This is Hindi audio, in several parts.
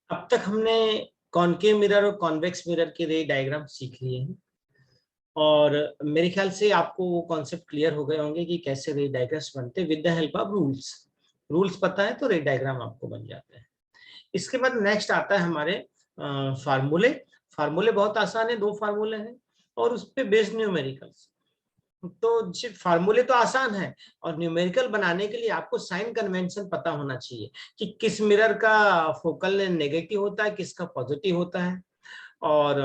अब तक हमने कॉनकेव मिरर और कॉन्वेक्स मिरर के रे डायग्राम सीख लिए हैं और मेरे ख्याल से आपको वो कॉन्सेप्ट क्लियर हो गए होंगे कि कैसे रे डायग्राम्स बनते हैं with the help of rules. Rules पता है तो रे डायग्राम आपको बन जाते हैं। इसके बाद नेक्स्ट आता है हमारे फार्मूले। फार्मूले बहुत आसान है, 2 फार्मूले हैं और उस पे बेस्ड न्यूमेरिकल्स। तो सिर्फ फार्मूले तो आसान है और न्यूमेरिकल बनाने के लिए आपको साइन कन्वेंशन पता होना चाहिए कि किस मिरर का फोकल नेगेटिव होता है, किसका पॉजिटिव होता है, और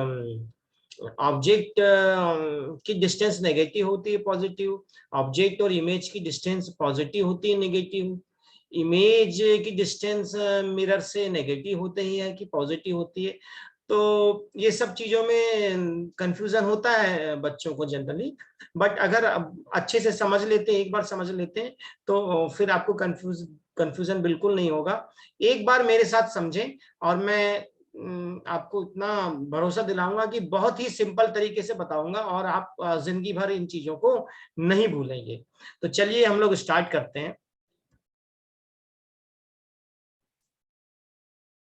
ऑब्जेक्ट की डिस्टेंस नेगेटिव होती है, पॉजिटिव, ऑब्जेक्ट और इमेज की डिस्टेंस पॉजिटिव होती है, नेगेटिव, इमेज की डिस्टेंस मिरर से नेगेटिव होते ही है कि पॉजिटिव होती है। तो ये सब चीजों में कंफ्यूजन होता है बच्चों को जनरली, बट अगर अच्छे से समझ लेते हैं, एक बार समझ लेते हैं तो फिर आपको कंफ्यूजन बिल्कुल नहीं होगा। एक बार मेरे साथ समझें और मैं आपको इतना भरोसा दिलाऊंगा कि बहुत ही सिंपल तरीके से बताऊंगा और आप जिंदगी भर इन चीजों को नहीं भूलेंगे। तो चलिए हम लोग स्टार्ट करते हैं।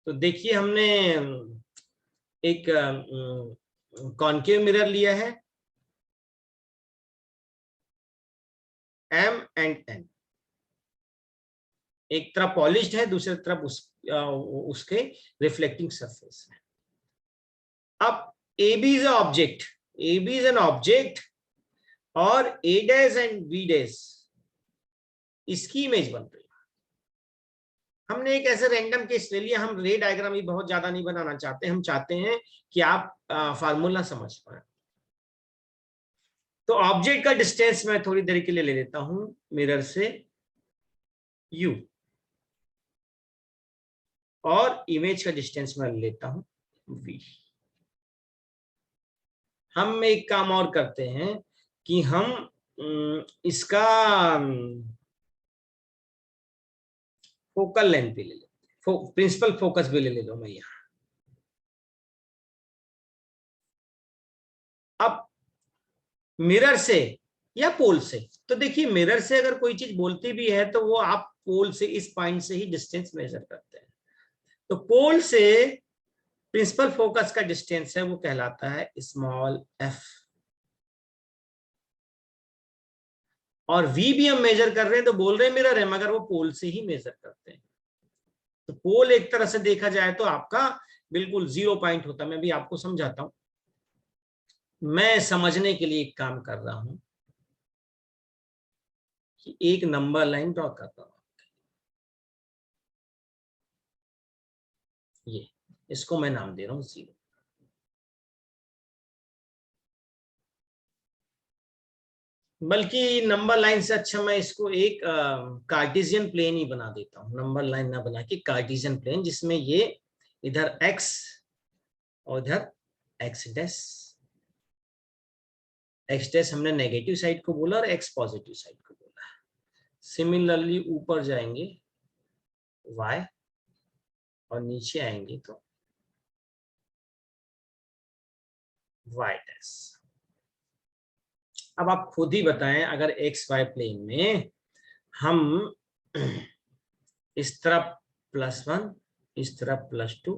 तो देखिए हमने एक कॉनकेव मिरर लिया है M एंड N। एक तरफ पॉलिश्ड है, दूसरी तरफ उसके रिफ्लेक्टिंग सरफेस है। अब AB is object, AB is an object और A dash and B dash इसकी इमेज बन रही है। हमने एक ऐसे रैंडम केस ले लिया। हम रे डायग्राम ही बहुत ज्यादा नहीं बनाना चाहते, हम चाहते हैं कि आप फार्मूला समझ पाए। तो ऑब्जेक्ट का डिस्टेंस मैं थोड़ी देर के लिए ले लेता हूं मिरर से U और इमेज का डिस्टेंस मैं ले लेता हूं V। हम एक काम और करते हैं कि हम इसका फोकल लेंथ भी ले लेते हैं, प्रिंसिपल फोकस भी ले लो मैं यहाँ। अब मिरर से या पोल से, तो देखिए मिरर से अगर कोई चीज बोलती भी है तो वो आप पोल से, इस पॉइंट से ही डिस्टेंस मेजर करते हैं। तो पोल से प्रिंसिपल फोकस का डिस्टेंस है वो कहलाता है स्मॉल f, और v भी हम मेजर कर रहे हैं तो बोल रहे हैं मिरर है मगर वो पोल से ही मेजर करते हैं। तो पोल एक तरह से देखा जाए तो आपका बिल्कुल 0 पॉइंट होता है। मैं भी आपको समझाता हूं। मैं समझने के लिए एक काम कर रहा हूं कि एक नंबर लाइन ड्रॉ कर रहा हूं। ये इसको मैं नाम दे रहा हूं 0। बल्कि नंबर लाइन से अच्छा मैं इसको एक कार्टेशियन प्लेन ही बना देता हूं, नंबर लाइन ना बना के कार्टेशियन प्लेन, जिसमें ये इधर x और इधर x डैश। x डैश हमने नेगेटिव साइड को बोला और x पॉजिटिव साइड को बोला। सिमिलरली ऊपर जाएंगे y और नीचे आएंगे तो y डैश। अब आप खुद ही बताएं, अगर एक्स वाई प्लेन में हम इस तरफ +1 इस तरफ +2,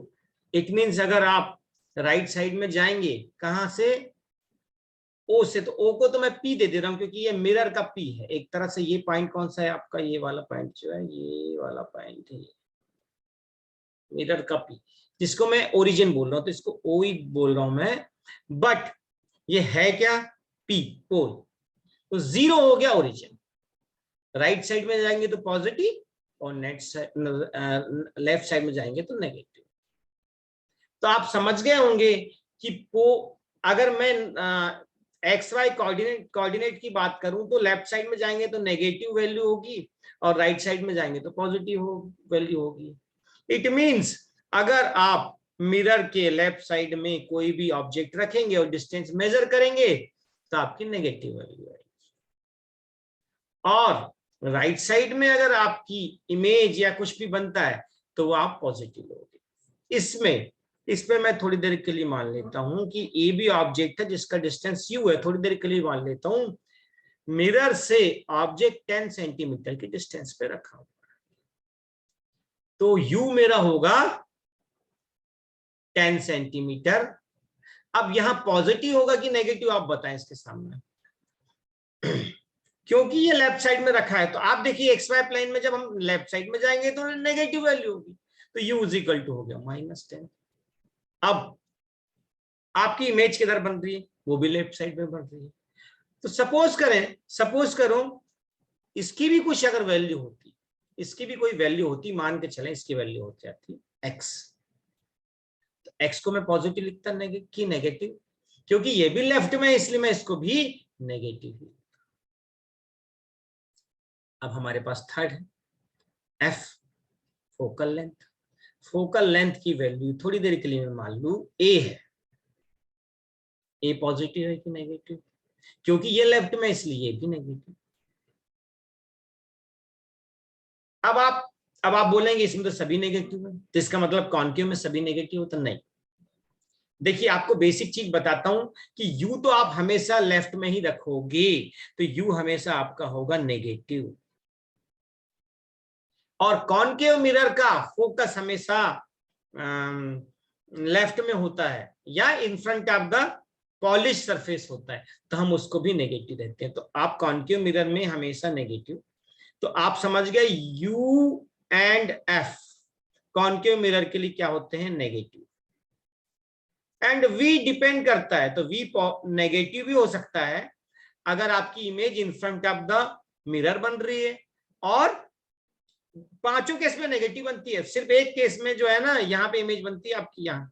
इट मीन्स अगर आप राइट साइड में जाएंगे कहां से, ओ से, तो ओ को तो मैं पी दे दे रहा हूं क्योंकि ये मिरर का पी है एक तरह से। ये पॉइंट कौन सा है आपका, ये वाला पॉइंट जो है, ये वाला पॉइंट है मिरर का पी, जिसको मैं ओरिजिन बोल रहा हूं, तो इसको ओ ही बोल रहा हूं मैं। बट ये है क्या, पी, पोल। तो 0 हो गया ओरिजिन। राइट साइड में जाएंगे तो पॉजिटिव और लेफ्ट साइड में जाएंगे तो नेगेटिव। तो आप समझ गए होंगे कि अगर मैं एक्स वाई कोऑर्डिनेट की बात करूं तो लेफ्ट साइड में जाएंगे तो नेगेटिव वैल्यू होगी और राइट साइड में जाएंगे तो पॉजिटिव वैल्यू होगी। इट मींस अगर आप मिरर के लेफ्ट साइड में कोई भी ऑब्जेक्ट रखेंगे और डिस्टेंस मेजर करेंगे तो आपकी नेगेटिव वैल्यू आएगी, और राइट साइड में अगर आपकी इमेज या कुछ भी बनता है तो वो आप पॉजिटिव लोगे। इसमें मैं थोड़ी देर के लिए मान लेता हूं कि ए भी ऑब्जेक्ट है जिसका डिस्टेंस यू है। थोड़ी देर के लिए मान लेता हूं मिरर से ऑब्जेक्ट 10 सेंटीमीटर के डिस्टेंस पे रखा हुआ है, तो यू मेरा होगा 10 सेंटीमीटर। अब यहाँ पॉजिटिव होगा कि नेगेटिव, आप बताएं इसके सामने। क्योंकि ये लेफ्ट साइड में रखा है, तो आप देखिए एक्स वाई प्लेन में जब हम लेफ्ट साइड में जाएंगे तो नेगेटिव वैल्यू होगी, तो यू इज इक्वल टू हो गया -10। अब आपकी इमेज किधर बन रही है, वो भी लेफ्ट साइड में बन रही है। तो सपोज करो इसकी भी कुछ अगर वैल्यू होती, इसकी भी कोई वैल्यू होती, मान के चलें इसकी वैल्यू हो जाती x, तो x को मैं पॉजिटिव लिखता कि नेगेटिव, क्योंकि ये भी लेफ्ट में है इसलिए मैं इसको भी नेगेटिव। अब हमारे पास थर्ड है f, focal length. Focal length की वैल्यू थोड़ी देर के लिए मैं मान लू a है। a पॉजिटिव है कि नेगेटिव, क्योंकि ये लेफ्ट में इसलिए ये भी नेगेटिव। अब आप बोलेंगे इसमें तो सभी नेगेटिव है, तो इसका मतलब कॉन्केव में सभी नेगेटिव होता? नहीं। देखिए आपको बेसिक चीज बताता हूं कि यू तो आप हमेशा लेफ्ट में ही रखोगे, तो यू हमेशा आपका होगा नेगेटिव। और कॉन्केव मिरर का फोकस हमेशा लेफ्ट में होता है या in front of the polish surface होता है, तो हम उसको भी नेगेटिव देते हैं। तो आप कॉन्केव मिरर में हमेशा नेगेटिव, तो आप समझ गए U and F concave mirror के लिए क्या होते हैं, नेगेटिव। एंड V डिपेंड करता है, तो V नेगेटिव भी हो सकता है अगर आपकी image in front of the mirror बन रही है, और पांचों केस में नेगेटिव बनती है। सिर्फ एक केस में जो है ना, यहाँ पे इमेज बनती है आपकी, यहाँ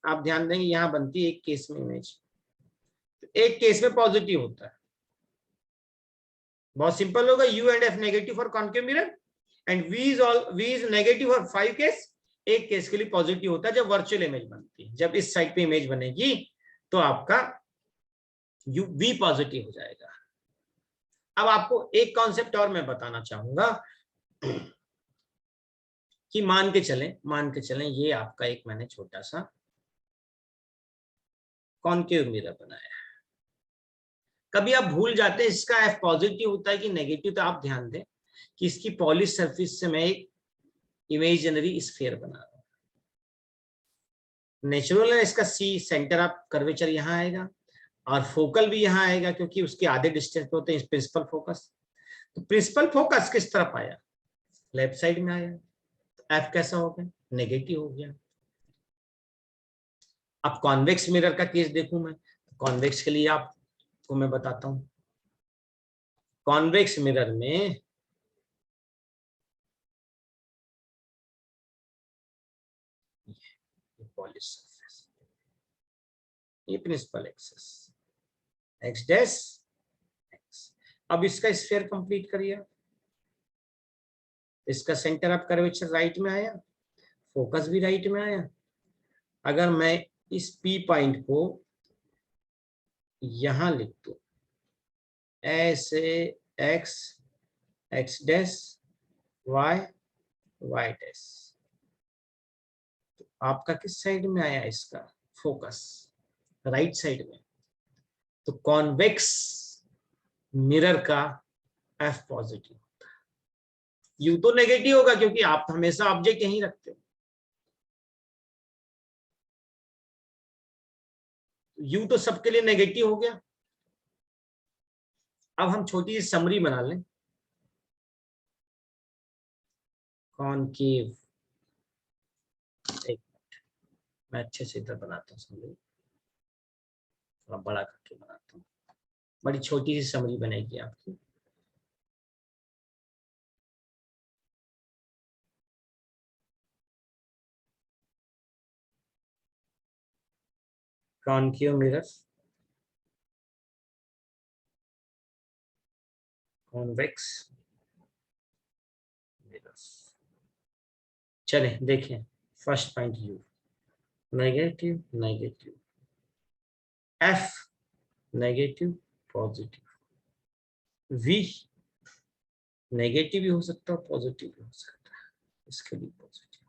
आप ध्यान देंगे यहाँ बनती है एक केस में इमेज, एक केस में पॉजिटिव होता है। बहुत सिंपल होगा, U and F negative for concave mirror and V is negative for 5 case. एक केस के लिए पॉजिटिव होता है जब वर्चुअल इमेज बनती है, जब इस साइड पे इमेज बनेगी तो आपका V पॉजिटिव हो जाएगा। अब आपको एक कॉन्सेप्ट और मैं बताना चाहूंगा कि मान के चलें ये आपका एक मैंने छोटा सा कॉन्केव मिरर बनाया। कभी आप भूल जाते हैं इसका F पॉजिटिव होता है कि नेगेटिव, तो आप ध्यान दें कि इसकी पॉलिश सरफेस से मैं एक इमेजिनरी स्फीयर बना रहा हूं। नेचुरल है इसका C सेंटर ऑफ कर्वेचर यहाँ आएगा, और फोकल भी यहाँ आएगा क्योंकि उसके आधे डिस्टेंस पे होते हैं प्रिंसिपल फोकस। तो प्रिंसिपल फोकस किस तरफ आया, लेफ्ट साइड में आया, तो F कैसा हो गया, नेगेटिव हो गया। अब कॉन्वेक्स मिरर का केस देखूं मैं, कॉन्वेक्स के लिए आपको मैं बताता हूं। कॉन्वेक्स मिरर में पॉलिश सरफेस, ये principal axis x dash x। अब इसका स्फीयर कंप्लीट करिए, इसका सेंटर ऑफ कर्वेचर राइट में आया, फोकस भी राइट में आया। अगर मैं इस P पॉइंट को यहां लिख दूं ऐसे x x dash y y dash, तो आपका किस साइड में आया इसका फोकस, राइट साइड में। तो कॉन्वेक्स मिरर का F पॉजिटिव, U तो नेगेटिव होगा क्योंकि आप हमेशा ऑब्जेक्ट यहीं रखते हो। U तो सबके लिए नेगेटिव हो गया। अब हम छोटी सी समरी बना लें। कॉनकेव, एक मिनट मैं अच्छे से इधर बनाता हूँ समरी, थोड़ा बड़ा करके बनाता हूँ, बड़ी छोटी सी समरी बनेगी आपकी। Concave mirror, convex mirrors. चलें देखें, first point U negative negative, F negative positive, V negative भी हो सकता है पॉजिटिव भी हो सकता है, इसके लिए पॉजिटिव।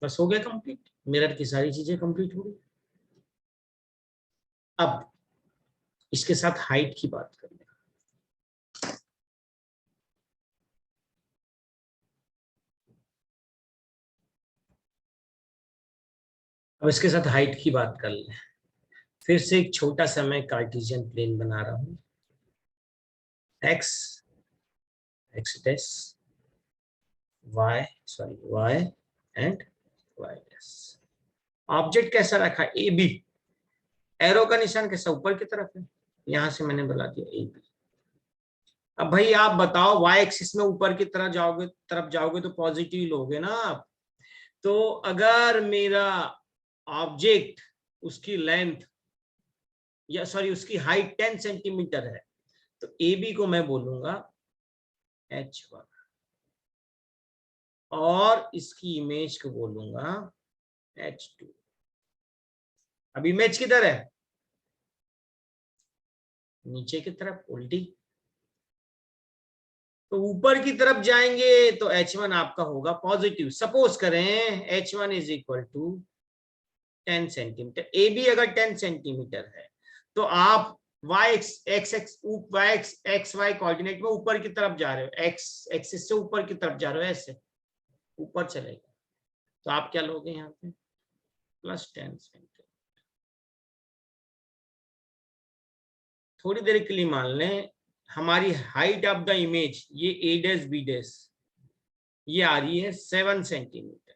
बस हो गया कंप्लीट, मिरर की सारी चीजें कंप्लीट हो गई। अब इसके साथ हाइट की बात करें। अब इसके साथ हाइट की बात कर लें। फिर से एक छोटा सा मैं कार्टेशियन प्लेन बना रहा हूं, x x dash y and y dash. Object कैसा रखा, ए बी, एरो का निशान कैसा ऊपर की तरफ है, यहां से मैंने बता दिया ए बी। अब भाई आप बताओ, y एक्सिस में ऊपर की तरफ जाओगे तो पॉजिटिव लोगे ना आप। तो अगर मेरा ऑब्जेक्ट, उसकी लेंथ या सॉरी उसकी हाइट 10 सेंटीमीटर है, तो ए बी को मैं बोलूंगा h1 और इसकी इमेज को बोलूंगा h2। अब इमेज किधर है, नीचे की तरफ उल्टी, तो ऊपर की तरफ जाएंगे तो h1 आपका होगा पॉजिटिव। सपोज करें h1 is equal to 10 centimetre, A B अगर 10 सेंटीमीटर है तो आप एक्स वाई कोऑर्डिनेट में ऊपर की तरफ जा रहे हो, एक्स एक्सिस से ऊपर की तरफ जा रहे हो, ऐसे ऊपर चलेगा, तो आप क्या लोगे यहाँ पे +10 सेंटीमीटर। थोड़ी देर के लिए मान लें हमारी हाइट ऑफ द इमेज, ये ए डैश बी डैश ये आ रही है 7 सेंटीमीटर,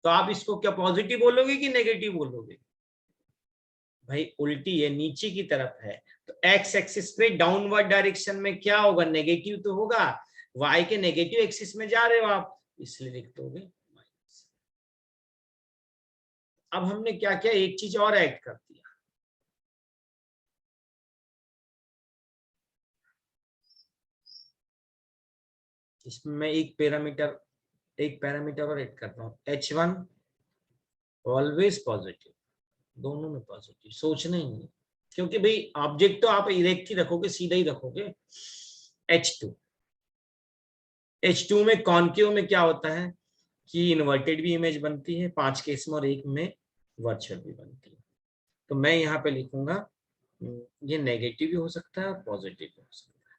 तो आप इसको क्या पॉजिटिव बोलोगे कि नेगेटिव बोलोगे? भाई उल्टी है, नीचे की तरफ है, तो एक्स एक्सिस पे डाउनवर्ड डायरेक्शन में क्या होगा, नेगेटिव तो होगा। वाई के नेगेटिव एक्सिस में जा रहे हो आप, इसलिए लिख दोगे माइनस। अब हमने क्या किया, एक चीज और ऐड कर दिया, इसमें मैं एक पैरामीटर और ऐड करता हूँ, h1 ऑलवेज पॉजिटिव, दोनों में पॉजिटिव, सोचना ही नहीं, क्योंकि भाई ऑब्जेक्ट तो आप इरेक्ट ही रखोगे, सीधा ही रखोगे। H2 में कॉन्केव में क्या होता है कि इन्वर्टेड भी इमेज बनती है 5 केस में और एक में वर्चुअल भी बनती है, तो मैं यहाँ पे लिखूंगा ये नेगेटिव भी हो सकता है और पॉजिटिव भी हो सकता है,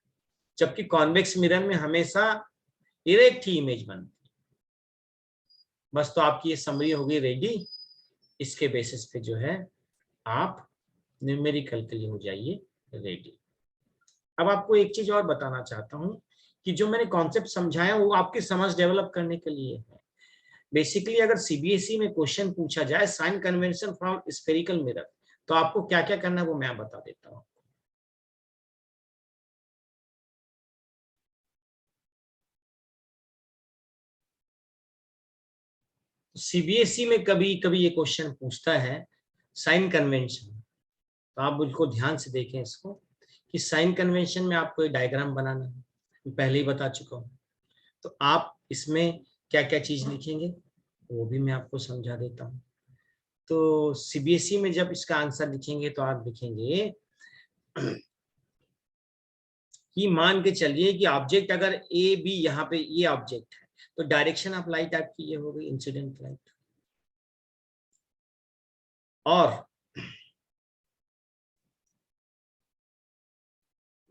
जबकि कॉन्वेक्स मिरर में हमेशा इरेक्ट ही इमेज बनती है। बस तो आपकी ये समरी होगी रेडी, इसके बेसिस पे जो है आप न्यूमेरिकल के लिए हो जाइए रेडी। अब आपको एक चीज और बताना चाहता हूं कि जो मैंने कॉन्सेप्ट समझाया वो आपकी समझ डेवलप करने के लिए है। बेसिकली अगर सीबीएसई में क्वेश्चन पूछा जाए sign convention from spherical mirror, तो आपको क्या क्या करना है वो मैं बता देता हूँ। सीबीएसई में कभी कभी ये क्वेश्चन पूछता है साइन कन्वेंशन, तो आप बिल्कुल ध्यान से देखें इसको कि साइन कन्वेंशन में आपको एक डायग्राम बनाना है, मैं पहले ही बता चुका हूँ। तो आप इसमें क्या क्या चीज लिखेंगे वो भी मैं आपको समझा देता हूँ। तो सीबीएसई में जब इसका आंसर लिखेंगे तो आप लिखेंगे कि मान के चलिए कि ऑब्जेक्ट अगर ए बी यहाँ पे ये ऑब्जेक्ट है, तो डायरेक्शन ऑफ लाइट आपकी ये हो गई इंसिडेंट लाइट, और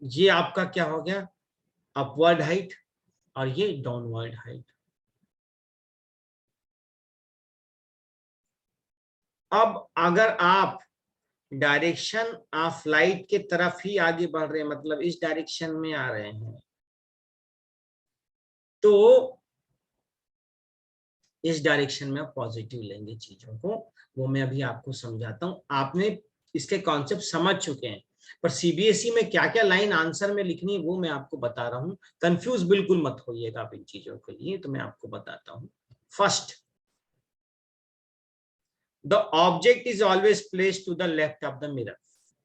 ये आपका क्या हो गया अपवर्ड हाइट और ये डाउनवर्ड हाइट। अब अगर आप डायरेक्शन ऑफ लाइट के तरफ ही आगे बढ़ रहे हैं, मतलब इस डायरेक्शन में आ रहे हैं, तो इस डायरेक्शन में आप पॉजिटिव लेंगे चीजों को, वो मैं अभी आपको समझाता हूं। आपने इसके कॉन्सेप्ट समझ चुके हैं, पर सीबीएसई में क्या क्या लाइन आंसर में लिखनी है वो मैं आपको बता रहा हूं। कंफ्यूज बिल्कुल मत होइएगा आप इन चीजों के लिए, तो मैं आपको बताता हूं। First, the object is always placed to the left of the mirror,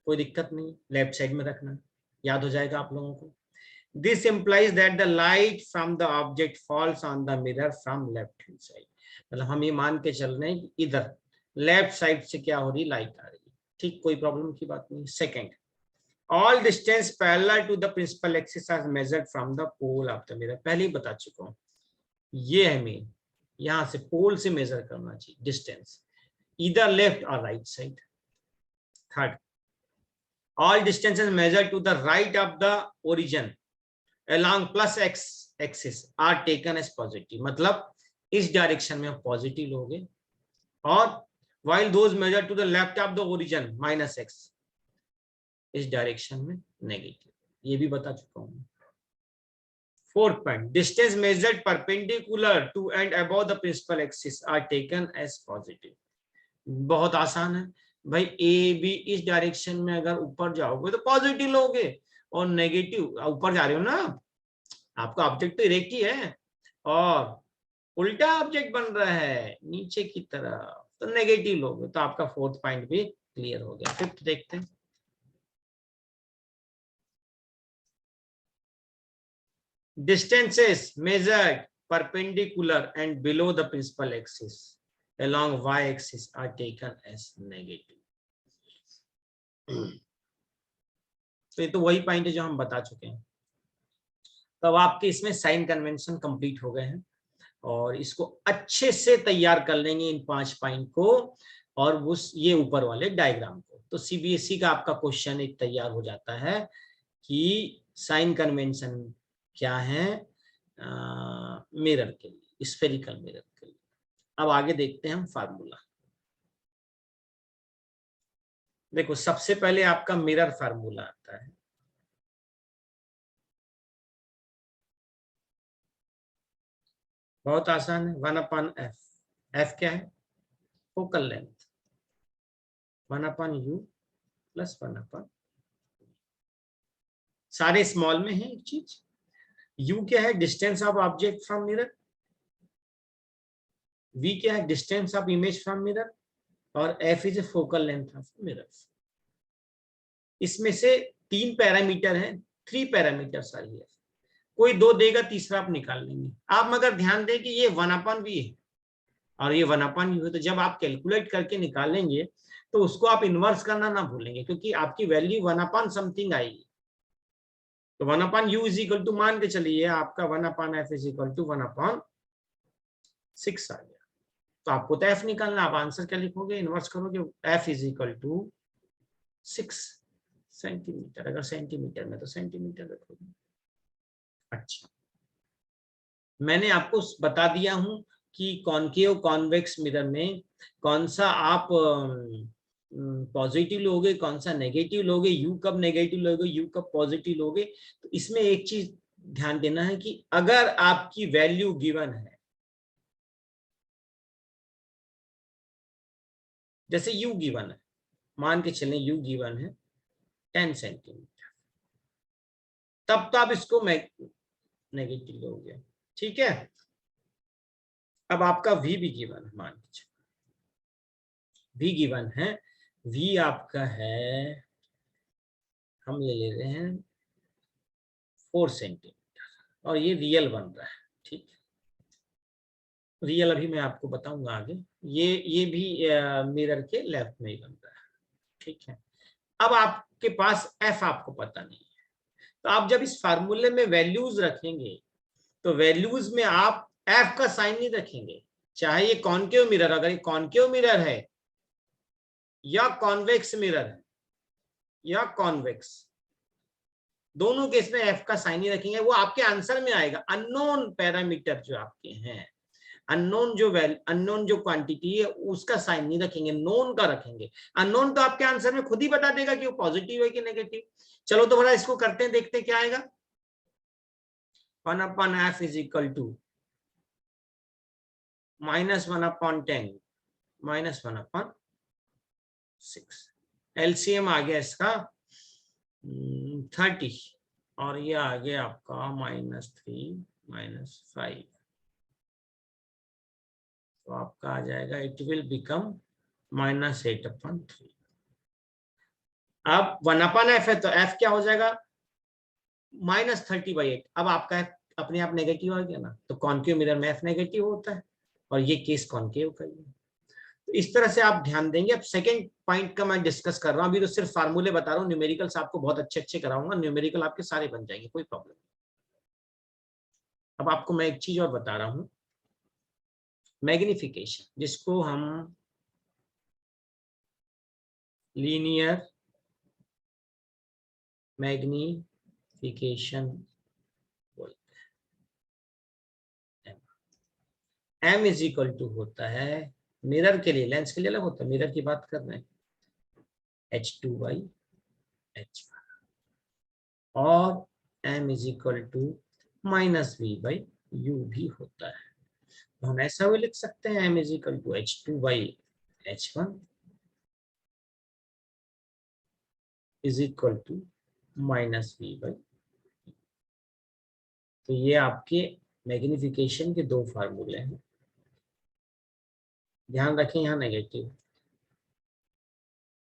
कोई दिक्कत नहीं, लेफ्ट साइड में रखना, याद हो जाएगा आप लोगों को। This implies that the light from the object falls on the mirror from left hand side, मतलब हम ये मान के चल रहे हैं कि इधर लेफ्ट साइड से क्या हो रही, लाइट आ रही है, ठीक, कोई प्रॉब्लम की बात नहीं। Second, all distance parallel to the principal axis are measured from the pole of the mirror, पहले ही बता चुका हूं, ये है मेन, यहां से पोल से मेजर करना चाहिए डिस्टेंस, इधर लेफ्ट और right side. Third, all distances measured to the right of the origin along plus x axis are taken as positive, मतलब इस डायरेक्शन में आप पॉजिटिव लोगे और while those measured to the left of the origin -x, इस डायरेक्शन में नेगेटिव, ये भी बता चुका हूं। Fourth point, distance measured perpendicular to and above the principal axis are taken as positive. बहुत आसान है भाई, ए बी इस डायरेक्शन में अगर ऊपर जाओगे तो पॉजिटिव लोगे, और नेगेटिव ऊपर जा रहे हो ना, आपका ऑब्जेक्ट तो इरेक्ट ही है और उल्टा ऑब्जेक्ट बन रहा है नीचे की तरफ, तो नेगेटिव लोगे, तो आपका फोर्थ पॉइंट भी क्लियर हो गया। फिफ्थ देखते हैं, distances measured perpendicular and below the principal axis along y-axis are taken as negative। तो ये तो वही पॉइंट है जो हम बता चुके हैं। तो अब आपके इसमें साइन कन्वेंशन कंप्लीट हो गए हैं, और इसको अच्छे से तैयार कर लेंगे इन 5 पॉइंट को और उस ये ऊपर वाले डायग्राम को। तो सीबीएसई का आपका क्वेश्चन एक तैयार हो जाता है कि साइन कन्वेंशन क्या है मिरर के लिए, स्फेरिकल मिरर के लिए। अब आगे देखते हैं हम फार्मूला। देखो सबसे पहले आपका मिरर फार्मूला आता है, बहुत आसान है, 1/f। f क्या है? फोकल लेंथ, 1/u प्लस 1/, सारे स्मॉल में है एक चीज। u क्या है? Distance of object from mirror. v क्या है? Distance of image from mirror. और f is a focal length of mirror. इसमें से 3 पैरामीटर हैं, 3 पैरामीटर्स आर हियर। कोई 2 देगा, तीसरा आप निकाल लेंगे। आप मगर ध्यान दें कि ये 1/v है और ये 1/u है, तो जब आप कैलकुलेट करके निकालेंगे तो उसको आप इन्वर्स करना ना भूलेंगे, क्योंकि आपकी वैल्यू 1/ समथिंग आएगी। तो 1/u इज इक्वल टू, मान के चलिए आपका 1/f इज इक्वल टू 1/6 आ गया। तो आपको तो f निकालना, आप आंसर क्या लिखोगे? इन्वर्स करोगे, f is equal to 6 centimetre. अगर सेंटीमीटर में तो सेंटीमीटर रखोगे। अच्छा, मैंने आपको बता दिया हूं कि कॉनकेव कॉन्वेक्स मिरर में कौन सा आप पॉजिटिव लोगे, कौन सा नेगेटिव लोगे, यू कब नेगेटिव लोगे, यू कब पॉजिटिव लोगे। तो इसमें एक चीज ध्यान देना है कि अगर आपकी वैल्यू गिवन है, जैसे यू गिवन है, मान के चलें यू गिवन है 10 सेंटीमीटर, तब तो आप इसको नेगेटिव लोगे, ठीक है। अब आपका v भी गिवन है, मान लीजिए v गिवन है, v आपका है, हम ले ले रहे हैं 4 सेंटीमीटर और ये रियल बन रहा है, ठीक है। रियल अभी मैं आपको बताऊंगा आगे। ये भी मिरर के लेफ्ट में ही बन रहा है, ठीक है। अब आपके पास f आपको पता नहीं है, तो आप जब इस फार्मूले में वैल्यूज रखेंगे तो वैल्यूज में आप f का साइन नहीं रखेंगे, चाहे ये कॉनकेव मिरर, अगर ये कॉनकेव मिरर है या कॉन्वेक्स मिरर है या कॉन्वेक्स, दोनों केस में f का साइन ही रखेंगे, वो आपके आंसर में आएगा। अननोन पैरामीटर जो आपके हैं, अननोन जो क्वांटिटी है उसका साइन नहीं रखेंगे, नोन का रखेंगे। अननोन तो आपके आंसर में खुद ही बता देगा कि वो पॉजिटिव है कि नेगेटिव। चलो तो बड़ा इसको करते हैं, देखते हैं क्या आएगा। 1/f is equal to -1/10 -1/6। LCM आ गया इसका 30 और ये आ गया आपका -3 -5, तो आपका आ जाएगा, इट विल बिकम -8/3। अब 1/f है तो f क्या हो जाएगा? -30/8। अब आपका f अपने आप नेगेटिव आ गया ना, तो कॉनकेव मिरर में f नेगेटिव होता है और ये केस कॉनकेव का ही है। तो इस तरह से आप ध्यान देंगे। अब सेकंड पॉइंट का मैं डिस्कस कर रहा हूं, अभी तो सिर्फ फार्मूले बता रहा हूँ, न्यूमेरिकल्स आपको बहुत अच्छे कराऊंगा, न्यूमेरिकल आपके सारे बन जाएंगे, कोई प्रॉब्लम नहीं। अब आपको मैं एक चीज और बता रहा हूं, मैग्निफिकेशन, जिसको हम लीनियर मैग्निफिकेशन बोलते हैं। m इज इक्वल टू होता है मिरर के लिए, लेंस के लिए अलग होता है, मिरर की बात कर रहे हैं, H2/H1 और m is equal to -v/u भी होता है। तो हम ऐसा भी लिख सकते हैं m is equal to H2/H1 is equal to -v/, तो ये आपके मैग्निफिकेशन के दो फार्मूले हैं। ध्यान रखें यहाँ नेगेटिव,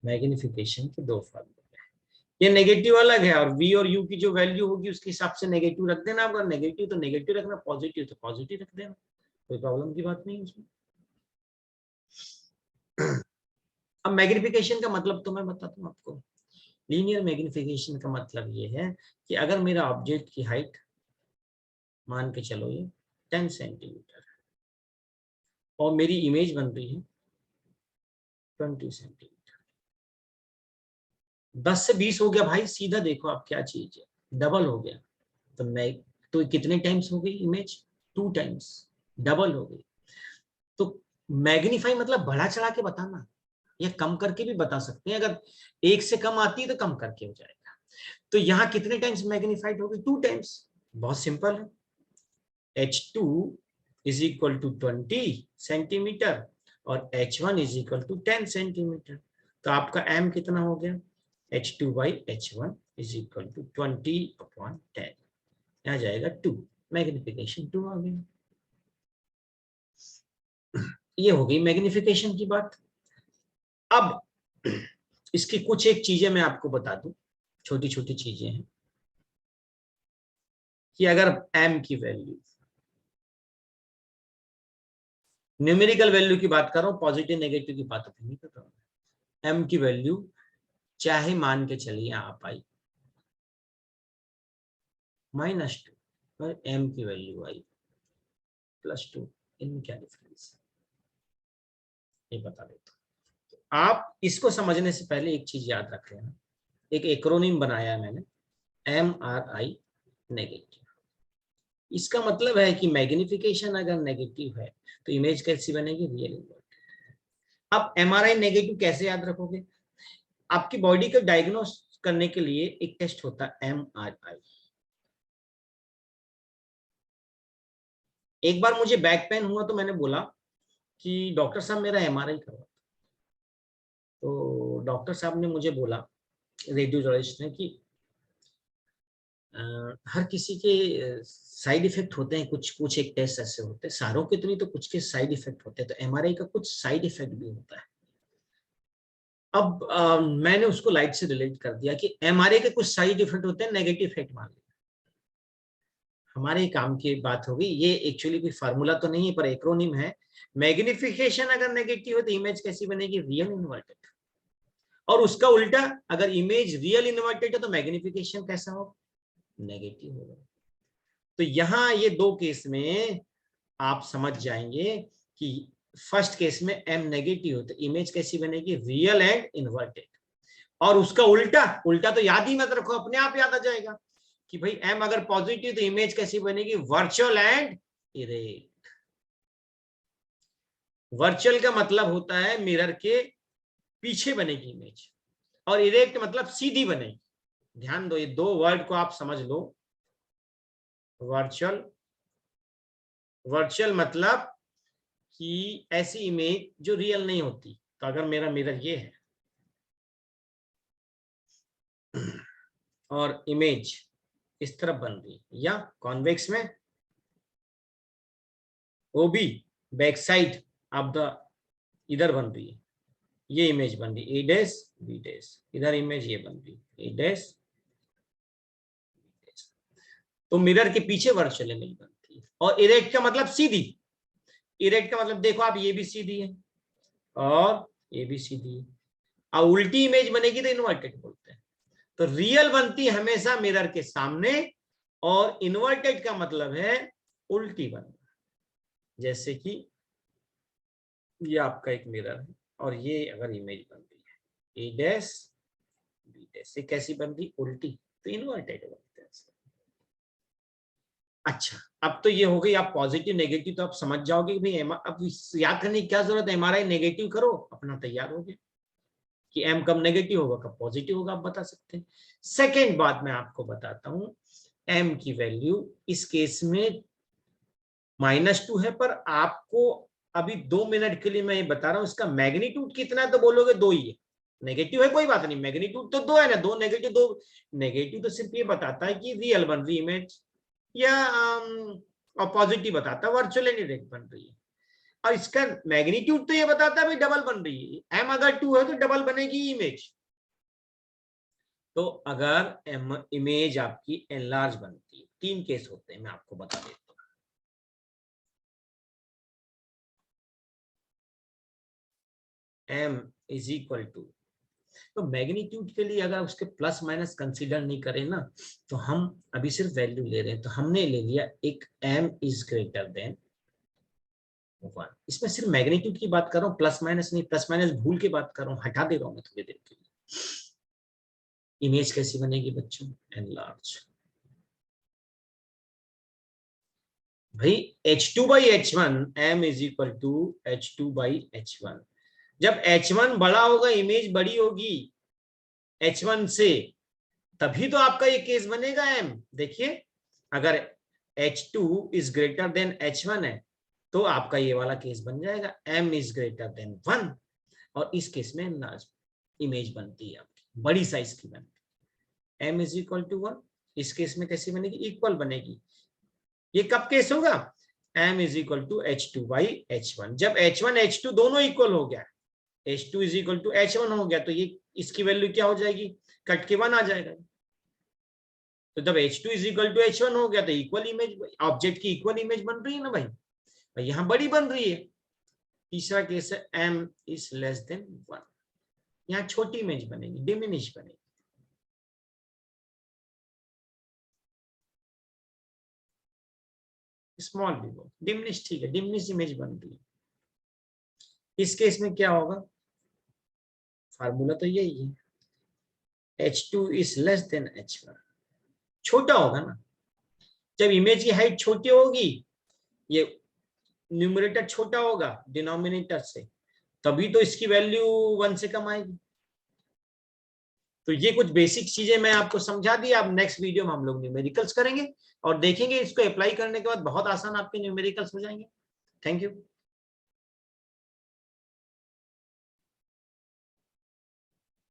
मैग्निफिकेशन के दो फार्मूले, ये नेगेटिव अलग है और v और u की जो वैल्यू होगी उसके हिसाब से नेगेटिव रख देना। अगर नेगेटिव तो नेगेटिव रखना, पॉजिटिव तो पॉजिटिव रख देना, कोई प्रॉब्लम की बात नहीं है उसमें। अब मैग्निफिकेशन का मतलब तो मैं बताता हूँ आपको। लीनियर मैग्निफिकेशन का मतलब ये है कि अगर मेरा ऑब्जेक्ट की हाइट मान के चलो ये 10 सेंटीमीटर है और मेरी इमेज बन रही है 20 सेंटीमीटर, 10 से 20 हो गया भाई, सीधा देखो आप क्या चीज है, डबल हो गया। तो मैं तो कितने टाइम्स हो गई इमेज, 2 टाइम्स, डबल हो गई। तो मैग्नीफाई मतलब बढ़ा चढ़ा के बताना, या कम करके भी बता सकते हैं। अगर 1 से कम आती है तो कम करके हो जाएगा। तो यहाँ कितने टाइम्स मैग्नीफाइड होगी, 2 टाइम्स। बहुत सिंपल है, H2 is equal to 20 centimetre और H1 is equal to 10 centimetre. तो आपका m कितना हो गया, H2/H1 इज इक्वल टू 20/10, आ जाएगा 2, मैग्निफिकेशन 2 आ गया। ये हो गई मैग्निफिकेशन की बात। अब इसकी कुछ एक चीजें मैं आपको बता दूं, छोटी छोटी चीजें हैं कि अगर m की वैल्यू, न्यूमेरिकल वैल्यू की बात कर रहा हूं, पॉजिटिव नेगेटिव की बात नहीं कर रहा हूं, m की वैल्यू चाहे मान के चलिए आप आई -2 पर m की वैल्यू आई +2, इनमें क्या डिफरेंस है ये बता देता हूं। आप इसको समझने से पहले एक चीज याद रख लेना, एक एक्रोनिम बनाया है मैंने, MRI नेगेटिव। इसका मतलब है कि मैग्निफिकेशन अगर नेगेटिव है तो इमेज कैसी बनेगी, रियल इन्वर्टेड। अब MRI नेगेटिव कैसे याद रखोगे, आपकी बॉडी को डायग्नोस करने के लिए एक टेस्ट होता है MRI। एक बार मुझे बैक पेन हुआ तो मैंने बोला कि डॉक्टर साहब मेरा MRI करवा। तो डॉक्टर साहब ने मुझे बोला, रेडियोलॉजिस्ट ने, कि हर किसी के साइड इफेक्ट होते हैं, कुछ कुछ एक टेस्ट ऐसे होते हैं, सारों के तो नहीं, तो कुछ के साइड इफेक्ट होते हैं, तो MRI का कुछ साइड इफेक्ट भी होता है। अब मैंने उसको लाइट से रिलेट कर दिया कि MRI के कुछ साइड इफेक्ट होते हैं, नेगेटिव इफेक्ट मान लिया। हमारे काम की बात होगी, ये एक्चुअली कोई फार्मूला तो नहीं है पर एक्रोनिम है। मैग्निफिकेशन अगर नेगेटिव है तो इमेज कैसी बनेगी, रियल इन्वर्टेड। और उसका उल्टा, अगर इमेज रियल इन्वर्टेड है तो मैग्निफिकेशन कैसा हो, नेगेटिव होगा। तो यहाँ ये दो केस में आप समझ जाएंगे कि फर्स्ट केस में m नेगेटिव हो तो इमेज कैसी बनेगी, रियल एंड इन्वर्टेड। और उसका उल्टा, उल्टा तो याद ही मत रखो, अपने आप याद आ जाएगा कि भाई m अगर पॉजिटिव तो इमेज कैसी बनेगी, वर्चुअल एंड इरेक्ट। वर्चुअल का मतलब होता है मिरर के पीछे बनेगी इमेज, और इरेक्ट मतलब सीधी बनेगी। ध्यान दो, ये दो वर्ड को आप समझ लो। वर्चुअल, वर्चुअल मतलब कि ऐसी इमेज जो रियल नहीं होती। तो अगर मेरा मिरर ये है और इमेज इस तरफ बन रही है, या कॉन्वेक्स में ओबी बैक साइड ऑफ द इधर बन रही है, ये इमेज बन रही है, ए डैश बी डैश, इधर इमेज ये बन रही है, ए डैश बी डैश। तो मिरर के पीछे वर्चुअल इमेज बनती है। और इरेक्ट का मतलब सीधी, इरेक्ट का मतलब देखो आप, ये भी सीधी है और ये भी सीधी है। अब उल्टी इमेज बनेगी तो इन्वर्टेड बोलते हैं। तो रियल बनती है हमेशा मिरर के सामने, और इन्वर्टेड का मतलब है उल्टी बनना। जैसे कि ये आपका एक मिरर है और ये अगर इमेज बन रही है, ए डैश बी डैश, से कैसी बन रही, उल्टी, तो इन्वर्टेड बनते हैं। अच्छा, अब तो ये हो गई, आप पॉजिटिव नेगेटिव तो आप समझ जाओगे कि भाई अब याद करने की क्या जरूरत है, एमआरआई नेगेटिव करो, अपना तैयार हो गया कि एम कब नेगेटिव होगा कब पॉजिटिव होगा, आप बता सकते हैं। सेकेंड बात मैं आपको बताता हूं, एम की वैल्यू इस केस में -2 है, पर आपको अभी 2 मिनट के लिए मैं ये बता रहा हूं, इसका मैग्नीट्यूड कितना है तो बोलोगे 2 ही है। नेगेटिव है कोई बात नहीं, मैग्नीट्यूड तो 2 है ना, 2 नेगेटिव, 2 नेगेटिव तो सिर्फ ये बताता है कि रियल बन रही इमेज या और पॉजिटिव बताता है वर्चुअल इनडायरेक्ट बन रही है। और इसका मैग्नीट्यूड तो ये बताता है भाई डबल बन रही है, एम अगर 2 है तो डबल बनेगी इमेज। तो अगर इमेज आपकी एनलार्ज बनती है, 3 केस होते हैं, मैं आपको बता देता हूं। m इज इक्वल टू, तो मैग्नीट्यूड के लिए अगर उसके प्लस माइनस कंसीडर नहीं करें ना, तो हम अभी सिर्फ वैल्यू ले रहे हैं, तो हमने ले लिया एक m इज ग्रेटर देन 1। इसमें सिर्फ मैग्नीट्यूड की बात कर रहा हूँ, प्लस माइनस नहीं, प्लस माइनस भूल के बात कर रहा हूँ, हटा दे रहा हूँ मैं थोड़ी देर के लिए। इमेज कैसी बनेगी बच्चों, एनलार्ज। भाई h2/h1 m is equal to h2/h1। जब h1 बड़ा होगा, इमेज बड़ी होगी h1 से, तभी तो आपका ये केस बनेगा m। देखिए, अगर h2 is greater than h1 है तो आपका ये वाला केस बन जाएगा, m इज ग्रेटर देन 1, और इस केस में इमेज बनती है आपकी बड़ी साइज की बनती है, m इज इक्वल टू 1। इस केस में कैसी बनेगी, इक्वल बनेगी। ये कब केस होगा, m is equal to h2/h1। जब h1 h2 दोनों इक्वल हो गया, h2 is equal to h1 हो गया, तो ये इसकी वैल्यू क्या हो जाएगी, कट के 1 आ जाएगा। तो जब h2 is equal to h1 हो गया तो इक्वल इमेज, ऑब्जेक्ट की इक्वल इमेज बन रही है ना भाई, यहां बड़ी बन रही है। तीसरा केस है m इज लेस देन 1, यहाँ छोटी इमेज बनेगी, डिमिनिश बनेगी। स्मॉल भी हो, डिमिनिश ठीक है, डिमिनिश इमेज बन रही है। इस केस में क्या होगा, फार्मूला तो यही है, h2 is less than h1, छोटा होगा ना। जब इमेज की हाइट छोटी होगी, ये न्यूमरेटर छोटा होगा डिनोमिनेटर से, तभी तो इसकी वैल्यू 1 से कम आएगी। तो ये कुछ बेसिक चीजें मैं आपको समझा दी। अब नेक्स्ट वीडियो में हम लोग न्यूमेरिकल्स करेंगे और देखेंगे, इसको अप्लाई करने के बाद बहुत आसान आपके न्यूमेरिकल्स हो जाएंगे। Thank you.